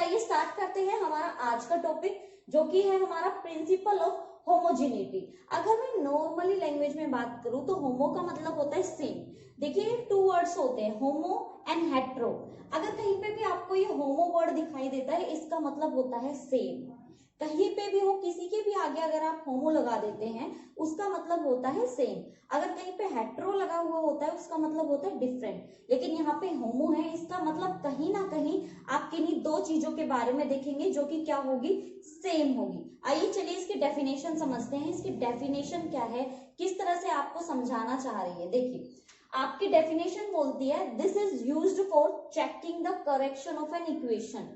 आइए स्टार्ट करते हैं हमारा आज का टॉपिक, जो कि है हमारा प्रिंसिपल ऑफ होमोजेनिटी। अगर मैं नॉर्मली लैंग्वेज में बात करूं तो होमो का मतलब होता है सेम। देखिए टू वर्ड्स होते हैं, होमो एंड हेट्रो। अगर कहीं पे भी आपको ये होमो वर्ड दिखाई देता है, इसका मतलब होता है सेम। कहीं पे भी हो, किसी के भी आगे अगर आप होमो लगा देते हैं, उसका मतलब होता है सेम। अगर कहीं पे हेट्रो लगा हुआ होता है, उसका मतलब होता है डिफरेंट। लेकिन यहाँ पे होमो है, इसका मतलब कहीं ना कहीं आप किन्हीं दो चीजों के बारे में देखेंगे जो कि क्या होगी, सेम होगी। आइए चलिए इसकी डेफिनेशन समझते हैं। इसकी डेफिनेशन क्या है, किस तरह से आपको समझाना चाह रही है। देखिए आपकी डेफिनेशन बोलती है, this is used for checking the correction of an equation.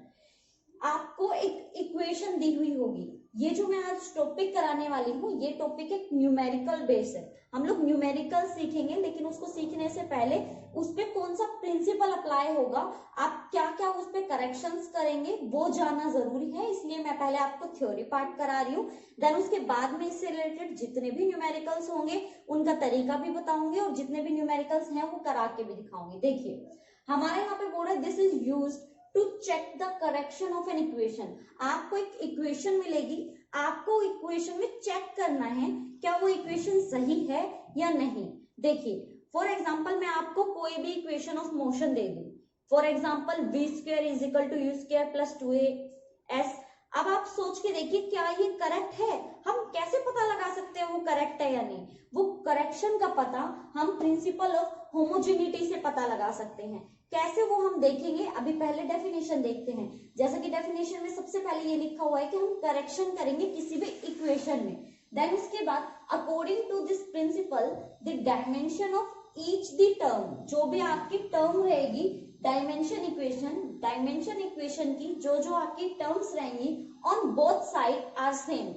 आपको एक इक्वेशन दी हुई होगी। ये जो मैं आज टॉपिक कराने वाली हूँ, ये टॉपिक एक न्यूमेरिकल बेस है। हम लोग न्यूमेरिकल सीखेंगे, लेकिन उसको सीखने से पहले उस पे कौन सा प्रिंसिपल अप्लाई होगा, आप क्या क्या उस पे करेक्शंस करेंगे, वो जानना जरूरी है। इसलिए मैं पहले आपको थ्योरी पार्ट करा रही हूँ, देन उसके बाद में इससे रिलेटेड जितने भी न्यूमेरिकल्स होंगे उनका तरीका भी बताऊंगी, और जितने भी न्यूमेरिकल्स हैं वो करा के भी दिखाऊंगी। देखिए हमारे यहाँ पे बोल रहा है, this is used to check the correction of an equation. आपको एक इक्वेशन मिलेगी, आपको इक्वेशन में चेक करना है क्या वो इक्वेशन सही है या नहीं। देखिए फॉर एग्जांपल मैं आपको कोई भी इक्वेशन ऑफ मोशन दे दूं, for example v square is equal to u square plus 2as। अब आप सोच के देखिए क्या ये करेक्ट है। हम कैसे पता लगा सकते हैं वो करेक्ट है या नहीं। वो करेक्शन का पता हम प्रिंसिपल ऑफ होमोजेनिटी से पता लगा सकते हैं। कैसे वो हम देखेंगे, अभी पहले डेफिनेशन देखते हैं। जैसा कि डेफिनेशन में सबसे पहले ये लिखा हुआ है कि हम करेक्शन करेंगे किसी भी इक्वेशन में, देन उसके बाद according to this principle the dimension of each the term, जो भी आपकी टर्म रहेगी डायमेंशन इक्वेशन की जो जो आपकी टर्म्स रहेंगी on both side are same.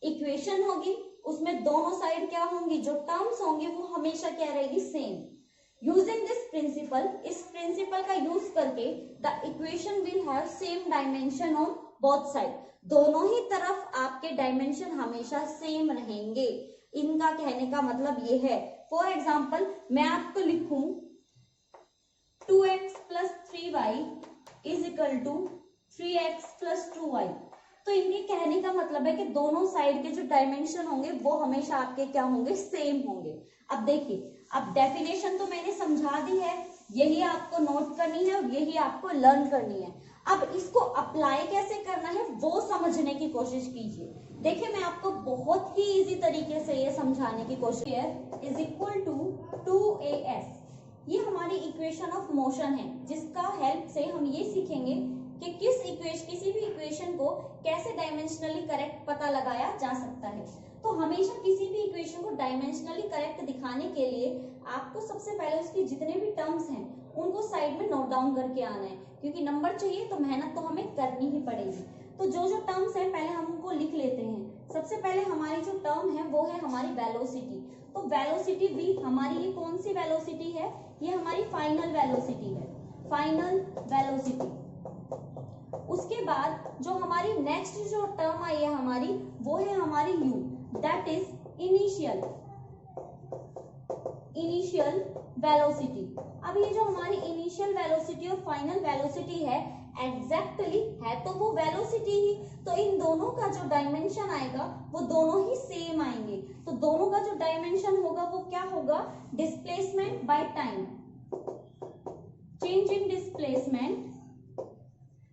Equation होगी, उसमें दोनों साइड क्या होंगी, जो टर्म्स होंगे वो हमेशा क्या रहेगी, सेम। यूजिंग दिस प्रिंसिपल, इस प्रिंसिपल का यूज करके the equation will have same dimension on both side. दोनों ही तरफ आपके डायमेंशन हमेशा सेम रहेंगे। इनका कहने का मतलब ये है, फॉर एग्जाम्पल मैं आपको लिखूं 2x plus 3y is equal to 3x plus 2y, तो इनके कहने का मतलब है कि दोनों साइड के जो डायमेंशन होंगे वो हमेशा आपके क्या होंगे, सेम होंगे। अब देखिए, अब डेफिनेशन तो मैंने समझा दी है, यही आपको नोट करनी है और यही आपको लर्न करनी है। अब इसको अप्लाई कैसे करना है वो समझने की कोशिश कीजिए। देखिए मैं आपको बहुत ही इजी तरीके से ये समझाने की कोशिश है। इज इक्वल टू 2as, ये हमारी इक्वेशन ऑफ मोशन है, जिसका हेल्प से हम ये सीखेंगे कि किसी भी इक्वेशन को कैसे डायमेंशनली करेक्ट पता लगाया जा सकता है। तो हमेशा किसी भी इक्वेशन को डायमेंशनली करेक्ट दिखाने के लिए आपको सबसे पहले उसकी जितने भी टर्म्स हैं उनको साइड में नोट डाउन करके आना है, क्योंकि नंबर चाहिए तो मेहनत तो हमें करनी ही पड़ेगी। तो जो जो टर्म्स हैं पहले हम उनको लिख लेते हैं। सबसे पहले हमारी जो टर्म है वो है हमारी वेलोसिटी। तो वेलोसिटी भी हमारी, ये कौन सी वेलोसिटी है, ये हमारी फाइनल वेलोसिटी है, फाइनल वेलोसिटी। उसके बाद जो हमारी नेक्स्ट जो टर्म आई है हमारी, वो है हमारी u, that is initial velocity. अब ये जो हमारी इनिशियल वेलोसिटी और फाइनल वेलोसिटी है, एग्जैक्टली है तो वो वेलोसिटी ही, तो इन दोनों का जो डायमेंशन आएगा वो दोनों ही सेम आएंगे। तो दोनों का जो डायमेंशन होगा वो क्या होगा, displacement by time, change in displacement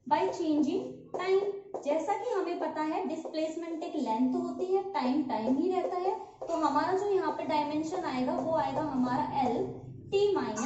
by change in time. जैसा कि हमें पता है डिस्प्लेसमेंट एक लेंथ होती है, टाइम ही रहता है, तो हमारा जो यहाँ पे डायमेंशन आएगा वो आएगा हमारा l t-1।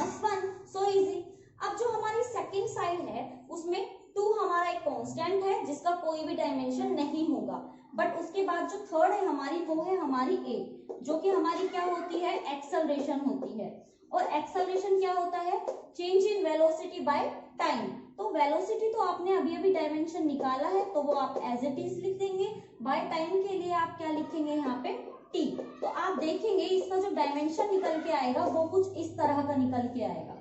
So easy. अब जो हमारी सेकेंड साइड है उसमें 2 हमारा एक कांस्टेंट है जिसका कोई भी डायमेंशन नहीं होगा, बट उसके बाद जो थर्ड है हमारी वो है हमारी a, जो कि हमारी क्या होती है, एक्सेलरेशन होती है। और एक्सेलरेशन क्या होता है, change in velocity by time. तो वेलोसिटी तो आपने अभी अभी डायमेंशन निकाला है तो वो आप एज इट इज लिख देंगे, बाय टाइम के लिए आप क्या लिखेंगे यहाँ पे t। तो आप देखेंगे इसका जो डायमेंशन निकल के आएगा वो कुछ इस तरह का निकल के आएगा।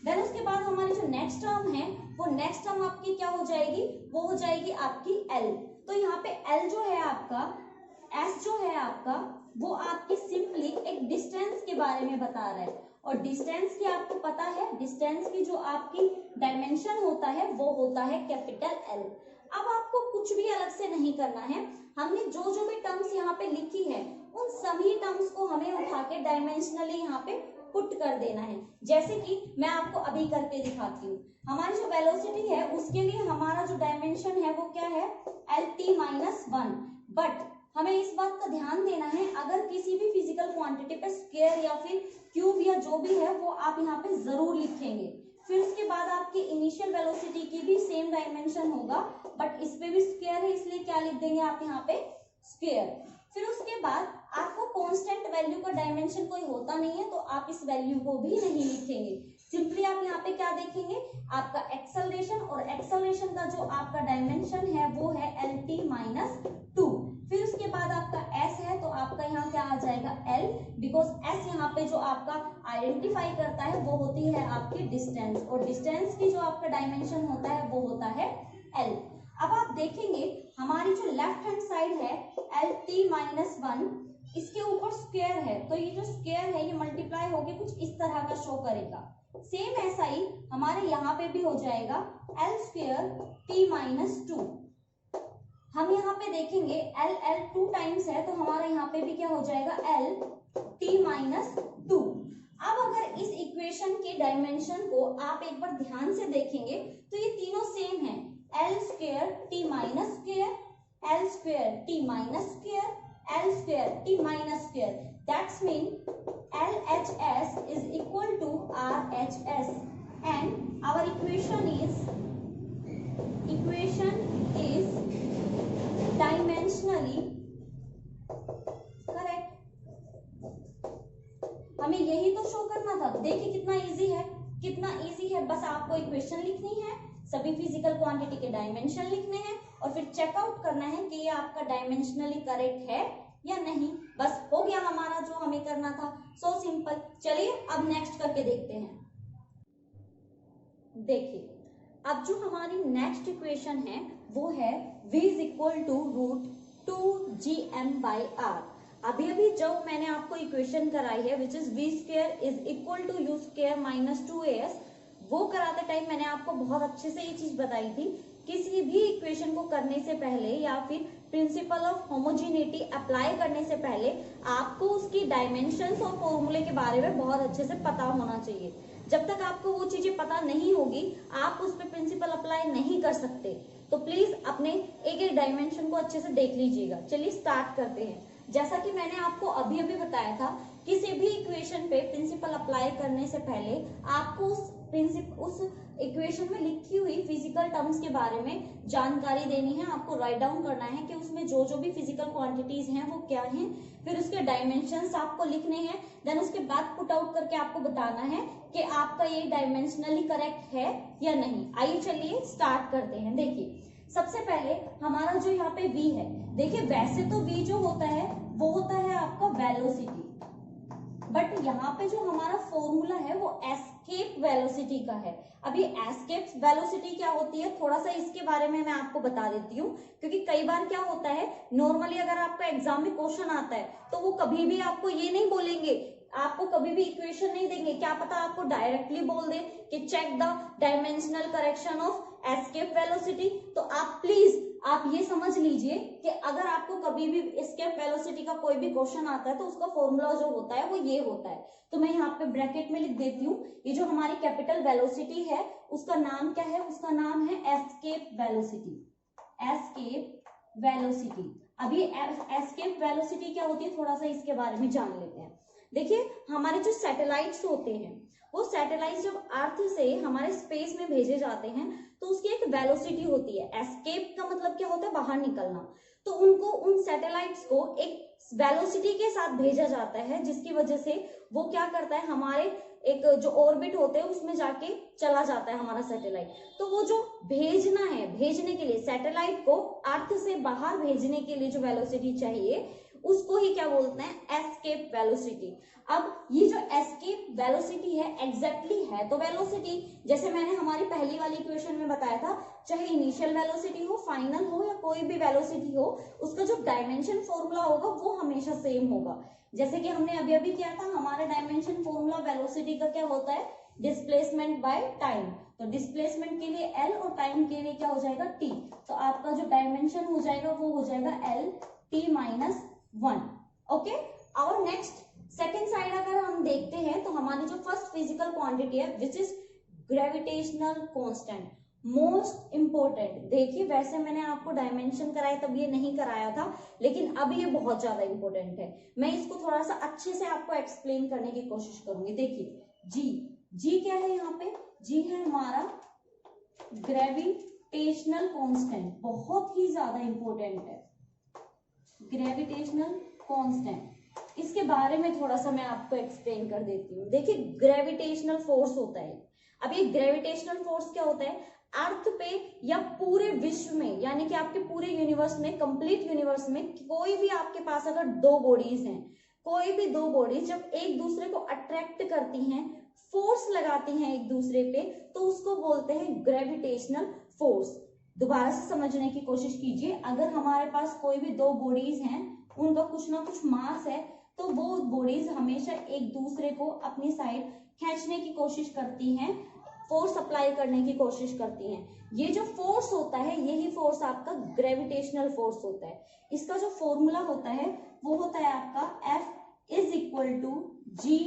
देन उसके बाद हमारी जो नेक्स्ट टर्म है वो नेक्स्ट टर्म आपकी क्या हो जाएगी, वो हो जाएगी आपकी l। तो यहाँ पे l जो है आपका, s जो है आपका, वो आपकी सिंपली एक डिस्टेंस के बारे में बता रहा है, और डिस्टेंस की आपको पता है, डिस्टेंस की जो आपकी डायमेंशन होता है वो होता है कैपिटल एल। अब आपको कुछ भी अलग से नहीं करना है, हमने जो जो भी टर्म्स यहाँ पे लिखी है उन सभी टर्म्स को हमें उठा के डायमेंशनली यहाँ पे पुट कर देना है। जैसे कि मैं आपको अभी करके दिखाती हूँ, हमारी जो वेलोसिटी है उसके लिए हमारा जो डायमेंशन है वो क्या है, LT-1। बट हमें इस बात का ध्यान देना है, अगर किसी भी फिजिकल क्वांटिटी पे स्क्वायर या फिर क्यूब या जो भी है वो आप यहाँ पे जरूर लिखेंगे। फिर उसके बाद आपकी इनिशियल वेलोसिटी की भी सेम डायमेंशन होगा, बट इस पे भी स्क्वायर है इसलिए क्या लिख देंगे आप यहाँ पे, स्क्वायर। फिर उसके बाद आपको कांस्टेंट वैल्यू का डायमेंशन कोई होता नहीं है तो आप इस वैल्यू को भी नहीं लिखेंगे, सिंपली आप यहाँ पे क्या देखेंगे, आपका एक्सेलरेशन, और एक्सेलरेशन का जो आपका डायमेंशन है वो है LT-2। फिर उसके बाद आपका S है तो आपका यहाँ क्या आ जाएगा L, बिकॉज S यहाँ पे जो आपका आइडेंटिफाई करता है वो होती है आपकी डिस्टेंस, और डिस्टेंस की जो आपका डायमेंशन होता है वो होता है L। अब आप देखेंगे हमारी जो लेफ्ट हैंड साइड है LT-1, इसके ऊपर स्क्वायर है तो ये जो स्क्वायर है ये मल्टीप्लाई होके कुछ इस तरह का शो करेगा। सेम ऐसा ही हमारे यहाँ पे भी हो जाएगा L2T-2। हम यहाँ पे देखेंगे L 2 टाइम्स है तो हमारा यहाँ पे भी क्या हो जाएगा, LT-2। अब अगर इस इक्वेशन के डायमेंशन को आप एक बार ध्यान से देखेंगे तो ये तीनों सेम है, L2T-2, L2T-2, L2T-2। That's mean LHS is equal to RHS, and our equation is dimensionally correct। हमें यही तो शो करना था। देखिए कितना इजी है, कितना इजी है, बस आपको इक्वेशन लिखनी है, सभी फिजिकल क्वांटिटी के डायमेंशन लिखने हैं और फिर चेकआउट करना है कि ये आपका डायमेंशनली करेक्ट है या नहीं। बस हो गया हमारा जो हमें करना था, सो सिंपल। चलिए अब नेक्स्ट करके देखते हैं। देखिए अब जो हमारी नेक्स्ट इक्वेशन है वो है v is equal to √2gm/r। अभी अभी जो मैंने आपको इक्वेशन कराई है which is v² is equal to u² - 2as, वो कराते टाइम मैंने आपको बहुत अच्छे से ये चीज बताई थी, किसी भी इक्वेशन को करने से पहले या फिर प्रिंसिपल ऑफ होमोजेनिटी अप्लाई करने से पहले आपको उसकी डायमेंशंस और फॉर्मूले के बारे में बहुत अच्छे से पता होना चाहिए। जब तक आपको वो चीजें पता नहीं होगी आप उस पर प्रिंसिपल अप्लाई नहीं कर सकते। तो प्लीज अपने एक एक डायमेंशन को अच्छे से देख लीजिएगा। चलिए स्टार्ट करते हैं। जैसा कि मैंने आपको अभी अभी बताया था, किसी भी इक्वेशन पे प्रिंसिपल अप्लाई करने से पहले आपको उस इक्वेशन में लिखी हुई फिजिकल टर्म्स के बारे में जानकारी देनी है, आपको राइट डाउन करना है कि उसमें जो जो भी फिजिकल क्वांटिटीज हैं वो क्या हैं, फिर उसके डायमेंशंस आपको लिखने हैं, देन उसके बाद पुट आउट करके आपको बताना है कि आपका ये डायमेंशनली करेक्ट है या नहीं। आइए चलिए स्टार्ट करते हैं। देखिए सबसे पहले हमारा जो यहाँ पे v है, देखिए वैसे तो v जो होता है वो होता है आपका वेलोसिटी, बट यहाँ पे जो हमारा फॉर्मूला है वो एस्केप वेलोसिटी का है। अभी एस्केप वेलोसिटी क्या होती है थोड़ा सा इसके बारे में मैं आपको बता देती हूँ, क्योंकि कई बार क्या होता है नॉर्मली अगर आपका एग्जाम में क्वेश्चन आता है तो वो कभी भी आपको ये नहीं बोलेंगे, आपको कभी भी इक्वेशन नहीं देंगे, क्या पता आपको डायरेक्टली बोल दे कि check the dimensional correction of escape velocity. तो आप प्लीज आप ये समझ लीजिए कि अगर आपको कभी भी एस्केप वेलोसिटी का कोई भी क्वेश्चन आता है तो उसका फॉर्मूला जो होता है वो ये होता है। तो मैं यहाँ पे ब्रैकेट में लिख देती हूँ, ये जो हमारी कैपिटल वेलोसिटी है उसका नाम क्या है, उसका नाम है एस्केप वेलोसिटी। Escape velocity. अब ये एस्केप वेलोसिटी क्या होती है थोड़ा सा इसके बारे में जान लेते हैं। देखिए हमारे जो सैटेलाइट्स होते हैं वो सैटेलाइट्स जब अर्थ से हमारे स्पेस में भेजे जाते हैं तो उसकी एक वेलोसिटी होती है। एस्केप का मतलब क्या होता है, बाहर निकलना। तो उनको उन सैटेलाइट्स को एक वेलोसिटी के साथ भेजा जाता है, जिसकी वजह से वो क्या करता है हमारे एक जो ऑर्बिट होते हैं उसमें जाके चला जाता है हमारा सैटेलाइट। तो वो जो भेजना है, भेजने के लिए सैटेलाइट को अर्थ से बाहर भेजने के लिए जो वेलोसिटी चाहिए उसको ही क्या बोलते हैं, एस्केप वेलोसिटी। अब ये जो एस्केप वेलोसिटी है एग्जैक्टली है तो वेलोसिटी, जैसे मैंने हमारी पहली वाली इक्वेशन में बताया था, चाहे इनिशियल वेलोसिटी हो, फाइनल हो या कोई भी वेलोसिटी हो, उसका जो डायमेंशन फॉर्मूला होगा वो हमेशा सेम होगा। जैसे कि हमने अभी अभी किया था, हमारा डायमेंशन फॉर्मूला वेलोसिटी का क्या होता है, डिस्प्लेसमेंट बाय टाइम। तो डिस्प्लेसमेंट के लिए एल और टाइम के लिए क्या हो जाएगा, टी। तो आपका जो डायमेंशन हो जाएगा वो हो जाएगा एल टी माइनस 1। ओके, और नेक्स्ट सेकेंड साइड अगर हम देखते हैं तो हमारी जो फर्स्ट फिजिकल क्वांटिटी है which is gravitational constant, most important. देखिए वैसे मैंने आपको डायमेंशन कराया तब ये नहीं कराया था, लेकिन अब ये बहुत ज्यादा इंपॉर्टेंट है। मैं इसको थोड़ा सा अच्छे से आपको एक्सप्लेन करने की कोशिश करूंगी। देखिए जी क्या है, यहाँ पे जी है हमारा ग्रेविटेशनल कांस्टेंट, बहुत ही ज्यादा इंपॉर्टेंट है ग्रेविटेशनल कांस्टेंट। इसके बारे में थोड़ा सा मैं आपको एक्सप्लेन कर देती हूँ। देखिए ग्रेविटेशनल फोर्स होता है, अब ये ग्रेविटेशनल फोर्स क्या होता है, अर्थ पे या पूरे विश्व में, यानी कि आपके पूरे यूनिवर्स में, कंप्लीट यूनिवर्स में कोई भी आपके पास अगर दो बॉडीज हैं, कोई भी दो बॉडीज जब एक दूसरे को अट्रैक्ट करती हैं, फोर्स लगाती हैं एक दूसरे पे, तो उसको बोलते हैं ग्रेविटेशनल फोर्स। दोबारा से समझने की कोशिश कीजिए, अगर हमारे पास कोई भी दो बॉडीज हैं, उनका कुछ ना कुछ मास है, तो वो बॉडीज हमेशा एक दूसरे को अपनी साइड खींचने की कोशिश करती हैं, फोर्स अप्लाई करने की कोशिश करती हैं। ये जो फोर्स होता है यही फोर्स आपका ग्रेविटेशनल फोर्स होता है। इसका जो फॉर्मूला होता है वो होता है आपका F is equal to G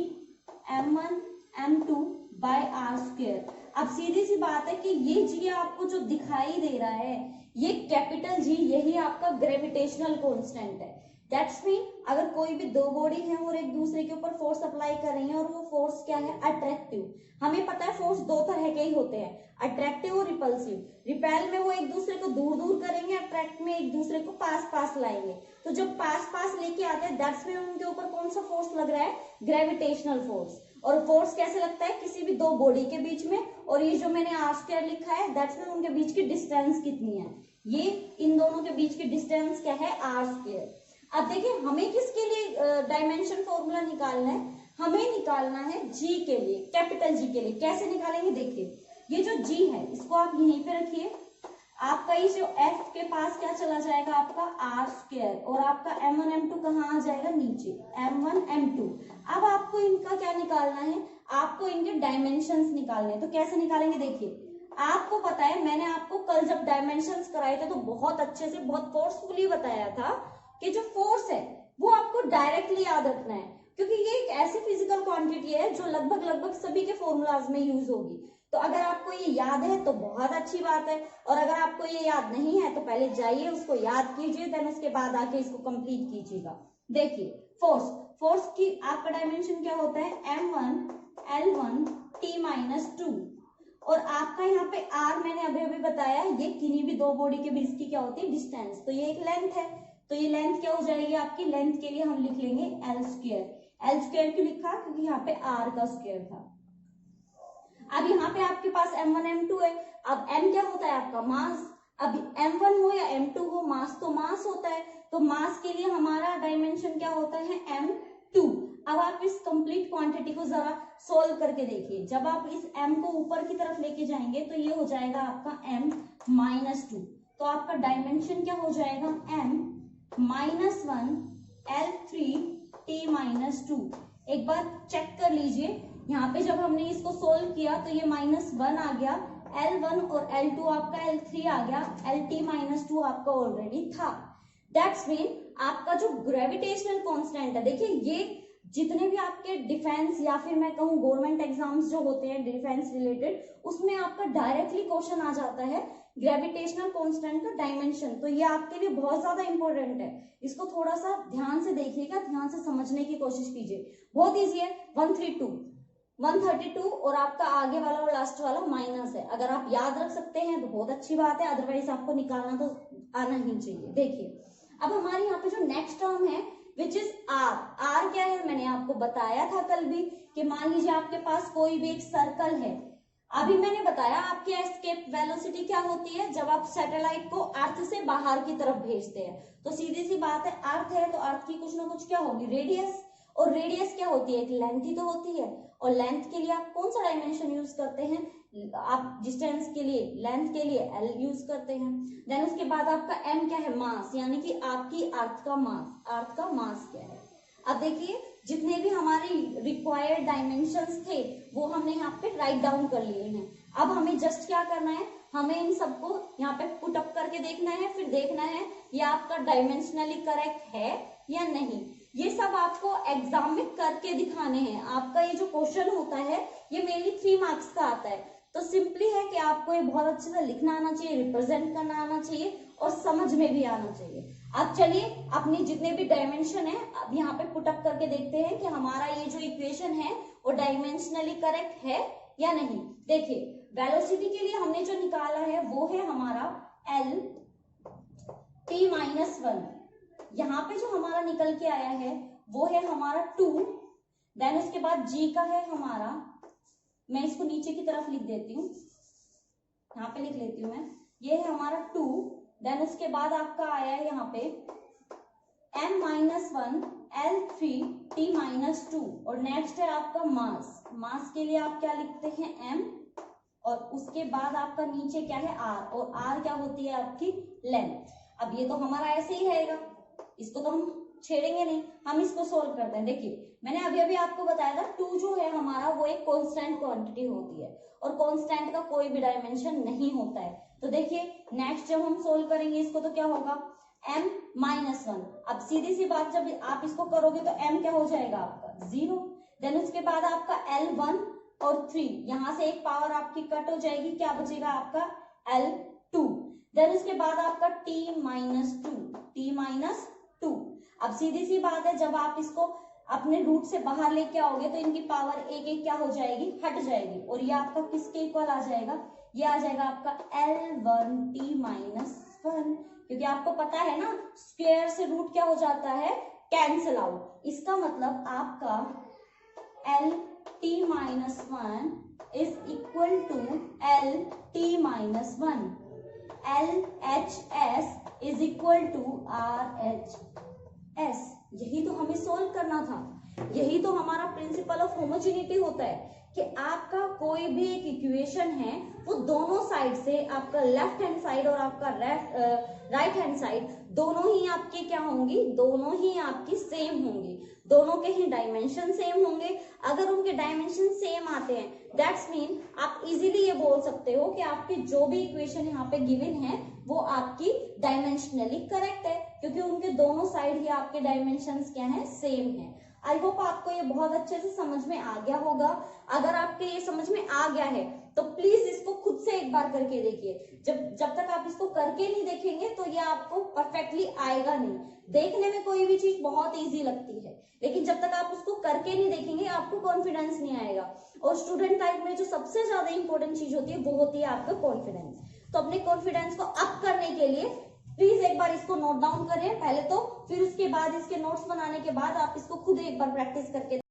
m1 m2 by R square. अब सीधी सी बात है कि ये जी आपको जो दिखाई दे रहा है, ये कैपिटल जी, यही आपका ग्रेविटेशनल कांस्टेंट है। दैट्स मीन अगर कोई भी दो बॉडी है और एक दूसरे के ऊपर फोर्स अप्लाई कर रही है, और वो फोर्स क्या है, अट्रैक्टिव। हमें पता है फोर्स दो तरह के ही होते हैं, अट्रैक्टिव और रिपल्सिव। रिपेल में वो एक दूसरे को दूर दूर करेंगे, अट्रैक्ट में एक दूसरे को पास पास लाएंगे। तो जब पास पास लेके आते हैं, दैट्स मीन उनके ऊपर कौन सा फोर्स लग रहा है, ग्रेविटेशनल फोर्स। और फोर्स कैसे लगता है, किसी भी दो बॉडी के बीच में, और ये जो मैंने आर स्क्वायर लिखा है दैट्स मीन उनके बीच की डिस्टेंस कितनी है, ये इन दोनों के बीच की डिस्टेंस क्या है, आर स्क्वायर। अब देखिए हमें किसके लिए डायमेंशन फॉर्मूला निकालना है, हमें निकालना है जी के लिए, कैपिटल जी के लिए। कैसे निकालेंगे, देखिए ये जो जी है इसको आप यहीं पे रखिए, आपका ये जो एफ के पास क्या चला जाएगा, आपका आर स्क्वायर, और आपका m1 m2 कहाँ आ जाएगा, नीचे m1 m2। अब आपको इनका क्या निकालना है, आपको इनके डायमेंशंस निकालने हैं। तो कैसे निकालेंगे, देखिए आपको पता है मैंने आपको कल जब डायमेंशंस कराए थे तो बहुत अच्छे से, बहुत फोर्सफुली बताया था कि जो फोर्स है वो आपको डायरेक्टली याद रखना है, क्योंकि ये एक ऐसी फिजिकल क्वांटिटी है जो लगभग सभी के फॉर्मूलाज में यूज होगी। तो अगर आपको ये याद है तो बहुत अच्छी बात है, और अगर आपको ये याद नहीं है तो पहले जाइए उसको याद कीजिए, देन उसके बाद आके इसको कंप्लीट कीजिएगा। देखिए फोर्स की आपका डायमेंशन क्या होता है, m1 l1 t माइनस 2, और आपका यहाँ पे r मैंने अभी अभी बताया, ये किन्हीं भी दो बॉडी के बीच की क्या होती है, डिस्टेंस। तो ये एक लेंथ है, तो ये लेंथ क्या हो जाएगी आपकी, लेंथ के लिए हम लिख लेंगे एल स्क्वायर। एल स्क्वायर क्यों लिखा, क्योंकि यहाँ पे आर का स्क्वायर था। अब यहाँ पे आपके पास m1 m2 है, अब m क्या होता है आपका, मास। अब m1 हो या m2 हो, मास तो मास होता है, तो मास के लिए हमारा डायमेंशन क्या होता है, m2। अब आप इस कंप्लीट क्वांटिटी को जरा सोल्व करके देखिए, जब आप इस m को ऊपर की तरफ लेके जाएंगे तो ये हो जाएगा आपका m माइनस 2, तो आपका डायमेंशन क्या हो जाएगा, m minus 1 L3 t minus 2। एक बार चेक कर लीजिए, यहाँ पे जब हमने इसको सोल्व किया तो ये -1 आ गया, L1 और L2 आपका L3 आ गया, LT माइनस 2 आपका ऑलरेडी था। दैट्स मीन आपका जो ग्रेविटेशनल कांस्टेंट है, देखिए ये जितने भी आपके डिफेंस या फिर मैं कहूँ गवर्नमेंट एग्जाम्स जो होते हैं डिफेंस रिलेटेड, उसमें आपका डायरेक्टली क्वेश्चन आ जाता है ग्रेविटेशनल कांस्टेंट का डायमेंशन। तो ये आपके लिए बहुत ज्यादा इंपॉर्टेंट है, इसको थोड़ा सा ध्यान से देखिएगा, ध्यान से समझने की कोशिश कीजिए। बहुत इजी है, 132 और आपका आगे वाला और लास्ट वाला माइनस है। अगर आप याद रख सकते हैं तो बहुत अच्छी बात है, अदरवाइज आपको निकालना तो आना ही चाहिए। देखिए अब हमारे यहाँ पे जो नेक्स्ट टर्म है विच इज आर क्या है, मैंने आपको बताया था कल भी कि मान लीजिए आपके पास कोई भी एक सर्कल है, अभी मैंने बताया आपकी एस्केप वेलोसिटी क्या होती है, जब आप सैटेलाइट को अर्थ से बाहर की तरफ भेजते हैं। तो सीधी सी बात है, अर्थ है तो अर्थ की कुछ ना कुछ क्या होगी, रेडियस, और रेडियस क्या होती है, एक लेंथ ही तो होती है। और लेंथ के लिए आप कौन सा डायमेंशन यूज करते हैं, आप डिस्टेंस के लिए, लेंथ के लिए एल यूज करते हैं। देन उसके बाद आपका एम क्या है, मास, यानी कि आपकी अर्थ का मास, अर्थ का मास क्या है। अब देखिए जितने भी हमारे रिक्वायर्ड डायमेंशंस थे वो हमने यहाँ पे राइट डाउन कर लिए हैं। अब हमें जस्ट क्या करना है, हमें इन सबको यहाँ पे पुट अप करके देखना है, फिर देखना है ये आपका डायमेंशनली करेक्ट है या नहीं। ये सब आपको एग्जाम में करके दिखाने हैं। आपका ये जो क्वेश्चन होता है ये मेनली 3 मार्क्स का आता है। तो सिंपली है कि आपको ये बहुत अच्छे से लिखना आना चाहिए, रिप्रेजेंट करना आना चाहिए और समझ में भी आना चाहिए। अब चलिए अपनी जितने भी डायमेंशन है अब यहाँ पे पुट अप करके देखते हैं कि हमारा ये जो इक्वेशन है वो डायमेंशनली करेक्ट है या नहीं। देखिए वेलोसिटी के लिए हमने जो निकाला है वो है हमारा एल टी माइनस 1। यहाँ पे जो हमारा निकल के आया है वो है हमारा 2। देन उसके बाद जी का है हमारा, मैं इसको नीचे की तरफ लिख देती हूँ, यहाँ पे लिख लेती हूँ मैं, ये है हमारा 2। देन उसके बाद आपका आया है यहाँ पे m minus 1 L3 t minus 2 और नेक्स्ट है आपका मास। मास के लिए आप क्या लिखते हैं m और उसके बाद आपका नीचे क्या है r, और r क्या होती है आपकी लेंथ। अब ये तो हमारा ऐसे ही रहेगा, इसको तो हम छेड़ेंगे नहीं, हम इसको सोल्व करते हैं। देखिए मैंने अभी अभी आपको बताया था 2 जो है हमारा वो एक कांस्टेंट क्वांटिटी होती है और कांस्टेंट का कोई भी डायमेंशन नहीं होता है। तो देखिए नेक्स्ट जब हम सोल्व करेंगे इसको तो क्या होगा m माइनस 1। अब सीधी सी बात, जब आप इसको करोगे तो m क्या हो जाएगा आपका 0। देन उसके बाद आपका L1 और 3, यहां से एक पावर आपकी कट हो जाएगी, क्या बचेगा आपका L2। देन उसके बाद आपका t माइनस 2। अब सीधी सी बात है जब आप इसको अपने रूट से बाहर लेके आओगे तो इनकी पावर एक एक क्या हो जाएगी, हट जाएगी, और ये आपका किसके इक्वल आ जाएगा, ये आ जाएगा आपका L1t माइनस 1, क्योंकि आपको पता है ना स्क्वायर से रूट क्या हो जाता है, कैंसिल आउट। इसका मतलब आपका LT minus 1 is equal to LT minus 1। LHS is equal to RHS। यही तो हमें सोल्व करना था, यही तो हमारा प्रिंसिपल ऑफ होमोजेनिटी होता है कि आपका कोई भी एक इक्वेशन है वो दोनों साइड से, आपका लेफ्ट हैंड साइड और आपका राइट हैंड साइड दोनों ही आपकी क्या होंगी, दोनों ही आपकी सेम होंगी, दोनों के ही डायमेंशन सेम होंगे। अगर उनके डायमेंशन सेम आते हैं दैट्स मीन आप इजीली ये बोल सकते हो कि आपकी जो भी इक्वेशन यहाँ पे गिवन है वो आपकी डायमेंशनली करेक्ट है, क्योंकि उनके दोनों साइड ही आपके डायमेंशंस क्या है, सेम है। आई होप आपको ये बहुत अच्छे से समझ में आ गया होगा। अगर आपके ये समझ में आ गया है तो प्लीज इसको खुद से एक बार करके देखिए। जब तक आप इसको करके नहीं देखेंगे तो ये आपको परफेक्टली आएगा नहीं। देखने में कोई भी चीज बहुत इजी लगती है, लेकिन जब तक आप उसको करके नहीं देखेंगे आपको कॉन्फिडेंस नहीं आएगा। और स्टूडेंट लाइफ में जो सबसे ज्यादा इंपॉर्टेंट चीज होती है वो होती है आपका कॉन्फिडेंस। तो अपने कॉन्फिडेंस को अप करने के लिए प्लीज एक बार इसको नोट डाउन करें पहले तो, फिर उसके बाद इसके नोट्स बनाने के बाद आप इसको खुद एक बार प्रैक्टिस करके